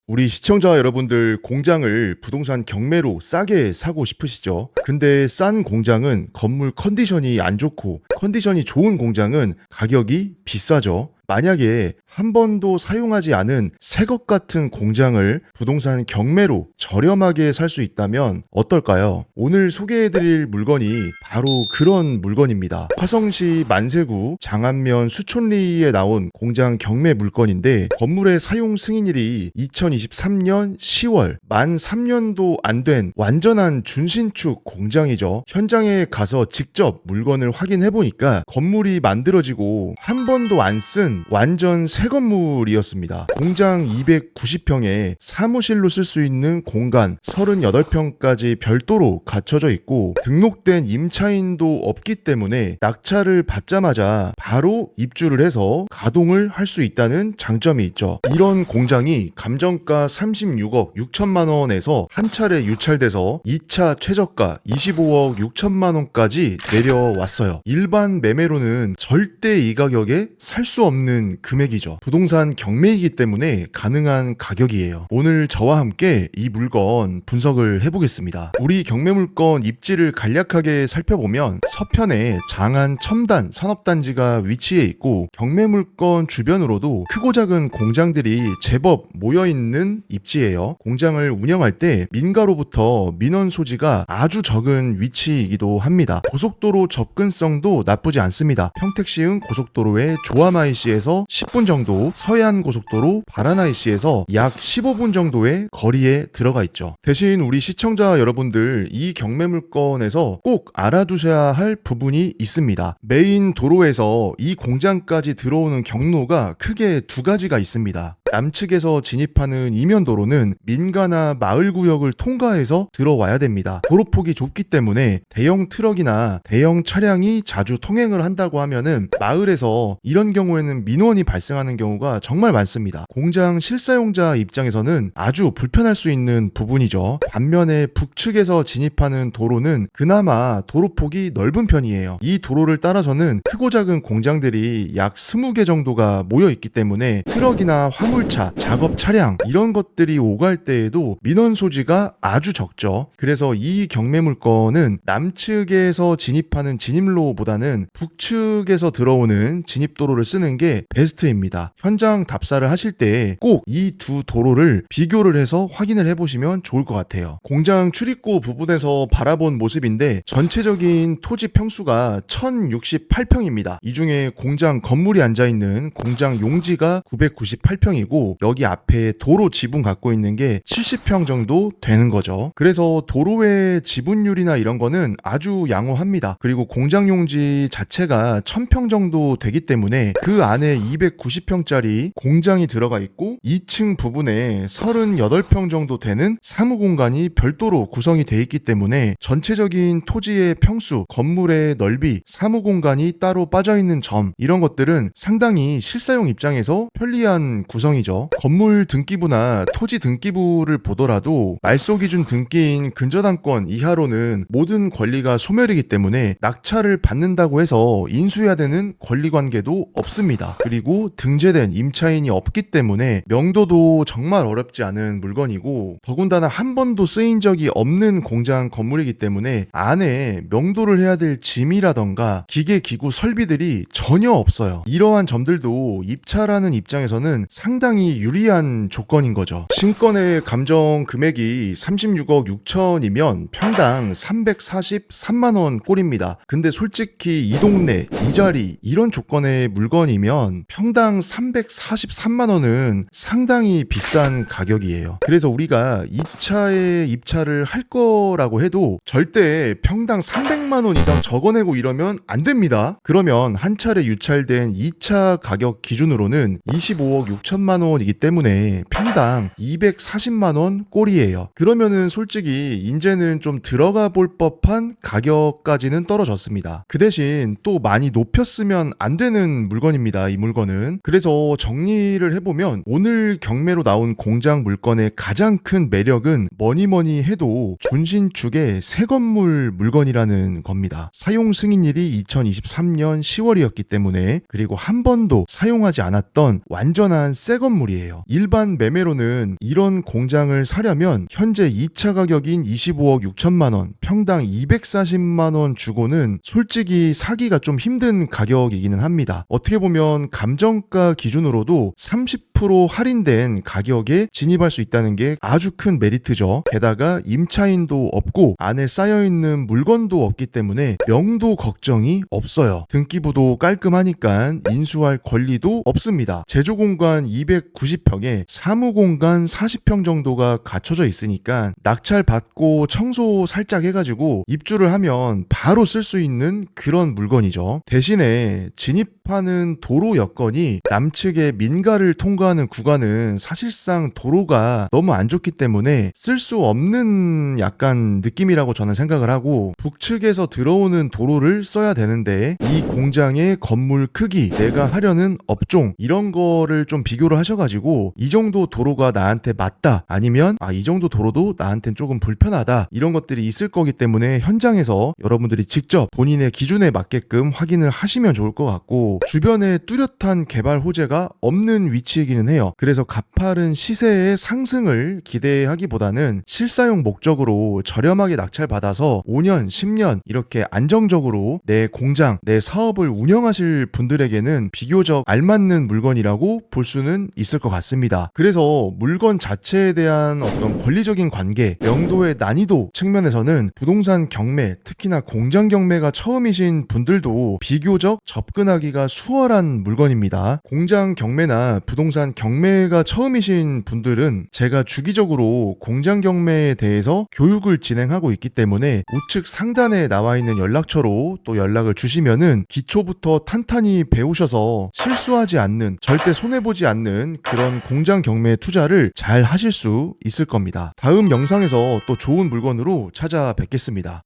우리 시청자 여러분들 공장을 부동산 경매로 싸게 사고 싶으시죠? 근데 싼 공장은 건물 컨디션이 안 좋고 컨디션이 좋은 공장은 가격이 비싸죠. 만약에 한 번도 사용하지 않은 새것 같은 공장을 부동산 경매로 저렴하게 살 수 있다면 어떨까요? 오늘 소개해드릴 물건이 바로 그런 물건입니다. 화성시 만세구 장안면 수촌리에 나온 공장 경매 물건인데 건물의 사용 승인일이 2023년 10월 만 3년도 안 된 완전한 준신축 공장이죠. 현장에 가서 직접 물건을 확인해보니까 건물이 만들어지고 한 번도 안 쓴 완전 새 건물이었습니다. 공장 290평에 사무실로 쓸 수 있는 공간 38평까지 별도로 갖춰져 있고 등록된 임차인도 없기 때문에 낙찰을 받자마자 바로 입주를 해서 가동을 할 수 있다는 장점이 있죠. 이런 공장이 감정가 36억 6천만 원에서 한 차례 유찰돼서 2차 최저가 25억 6천만 원까지 내려왔어요. 일반 매매로는 절대 이 가격에 살 수 없는 금액이죠. 부동산 경매이기 때문에 가능한 가격이에요. 오늘 저와 함께 이 물건 분석을 해보겠습니다. 우리 경매 물건 입지를 간략하게 살펴보면 서편에 장안 첨단 산업단지가 위치해 있고 경매 물건 주변으로도 크고 작은 공장들이 제법 모여있는 입지예요. 공장을 운영할 때 민가로부터 민원 소지가 아주 적은 위치이기도 합니다. 고속도로 접근성도 나쁘지 않습니다. 평택시흥 고속도로의 조아마이시에서 10분 정도, 서해안고속도로 바라나이시에서 약 15분 정도의 거리에 들어가 있죠. 대신 우리 시청자 여러분들 이 경매 물건에서 꼭 알아두셔야 할 부분이 있습니다. 메인 도로에서 이 공장까지 들어오는 경로가 크게 두 가지가 있습니다. 남측에서 진입하는 이면도로는 민가나 마을구역을 통과해서 들어와야 됩니다. 도로폭이 좁기 때문에 대형 트럭이나 대형 차량이 자주 통행을 한다고 하면은 마을에서 이런 경우에는 민원이 발생하는 경우가 정말 많습니다. 공장 실사용자 입장에서는 아주 불편할 수 있는 부분이죠. 반면에 북측에서 진입하는 도로는 그나마 도로폭이 넓은 편이에요. 이 도로를 따라서는 크고 작은 공장들이 약 20개 정도가 모여 있기 때문에 트럭이나 화물차, 작업 차량 이런 것들이 오갈 때에도 민원 소지가 아주 적죠. 그래서 이 경매 물건은 남측에서 진입하는 진입로보다는 북측에서 들어오는 진입도로를 쓰는 게 베스트입니다. 현장 답사를 하실 때 꼭 이 두 도로를 비교를 해서 확인을 해보시면 좋을 것 같아요. 공장 출입구 부분에서 바라본 모습인데 전체적인 토지 평수가 1068평입니다. 이 중에 공장 건물이 앉아있는 공장 용지가 998평이고 여기 앞에 도로 지분 갖고 있는 게 70평 정도 되는 거죠. 그래서 도로의 지분율이나 이런 거는 아주 양호합니다. 그리고 공장 용지 자체가 1000평 정도 되기 때문에 그 안에 290평짜리 공장이 들어가 있고 2층 부분에 38평 정도 되는 사무공간이 별도로 구성이 되어 있기 때문에 전체적인 토지의 평수, 건물의 넓이, 사무공간이 따로 빠져있는 점 이런 것들은 상당히 실사용 입장에서 편리한 구성이죠. 건물 등기부나 토지 등기부를 보더라도 말소기준 등기인 근저당권 이하로는 모든 권리가 소멸이기 때문에 낙찰을 받는다고 해서 인수해야 되는 권리관계도 없습니다. 그리고 등재된 임차인이 없기 때문에 명도도 정말 어렵지 않은 물건이고 더군다나 한 번도 쓰인 적이 없는 공장 건물이기 때문에 안에 명도를 해야 될 짐이라던가 기계 기구 설비들이 전혀 없어요. 이러한 점들도 입찰하는 입장에서는 상당히 유리한 조건인 거죠. 신권의 감정 금액이 36억 6천이면 평당 343만원 꼴입니다. 근데 솔직히 이 동네, 이 자리 이런 조건의 물건이면 평당 343만원은 상당히 비싼 가격이에요. 그래서 우리가 2차에 입찰을 할 거라고 해도 절대 평당 300만원 이상 적어내고 이러면 안 됩니다. 그러면 한 차례 유찰된 2차 가격 기준으로는 25억 6천만 원이기 때문에 평당 240만원 꼴이에요. 그러면은 솔직히 이제는 좀 들어가 볼 법한 가격까지는 떨어졌습니다. 그 대신 또 많이 높였으면 안 되는 물건입니다. 이 물건은. 그래서 정리를 해보면 오늘 경매로 나온 공장 물건의 가장 큰 매력은 뭐니 해도 준신축의 새 건물 물건이라는 겁니다. 사용 승인일이 2023년 10월이었기 때문에 그리고 한 번도 사용하지 않았던 완전한 새 건물이에요. 일반 매매로는 이런 공장을 사려면 현재 2차 가격인 25억 6천만 원, 평당 240만 원 주고는 솔직히 사기가 좀 힘든 가격이기는 합니다. 어떻게 보면 감정가 기준으로도 30% 할인된 가격에 진입할 수 있다는 게 아주 큰 메리트죠. 게다가 임차인도 없고 안에 쌓여있는 물건도 없기 때문에 명도 걱정이 없어요. 등기부도 깔끔하니까 인수할 권리도 없습니다. 제조공간 290평에 사무공간 40평 정도가 갖춰져 있으니까 낙찰 받고 청소 살짝 해가지고 입주를 하면 바로 쓸 수 있는 그런 물건이죠. 대신에 진입하는 도로 여건이 남측의 민가를 통과하는 구간은 사실상 도로가 너무 안 좋기 때문에 쓸 수 없는 약간 느낌이라고 저는 생각을 하고, 북측에서 들어오는 도로를 써야 되는데 이 공장의 건물 크기, 내가 하려는 업종 이런 거를 좀 비교를 하셔가지고 이 정도 도로가 나한테 맞다, 아니면 이 정도 도로도 나한테는 조금 불편하다, 이런 것들이 있을 거기 때문에 현장에서 여러분들이 직접 본인의 기준에 맞게끔 확인을 하시면 좋을 것 같고, 주변에 뚜렷한 개발 호재가 없는 위치이기는 해요. 그래서 가파른 시세의 상승을 기대하기보다는 실사용 목적으로 저렴하게 낙찰받아서 5년, 10년 이렇게 안정적으로 내 공장, 내 사업을 운영하실 분들에게는 비교적 알맞는 물건이라고 볼 수는 있을 것 같습니다. 그래서 물건 자체에 대한 어떤 권리적인 관계, 명도의 난이도 측면에서는 부동산 경매, 특히나 공장 경매가 처음이신 분들도 비교적 접근하기가 수월한 물건입니다. 공장 경매나 부동산 경매가 처음이신 분들은 제가 주기적으로 공장 경매에 대해서 교육을 진행하고 있기 때문에 우측 상단에 나와 있는 연락처로 또 연락을 주시면은 기초부터 탄탄히 배우셔서 실수하지 않는, 절대 손해보지 않는 그런 공장 경매 투자를 잘 하실 수 있을 겁니다. 다음 영상에서 또 좋은 물건으로 찾아뵙겠습니다.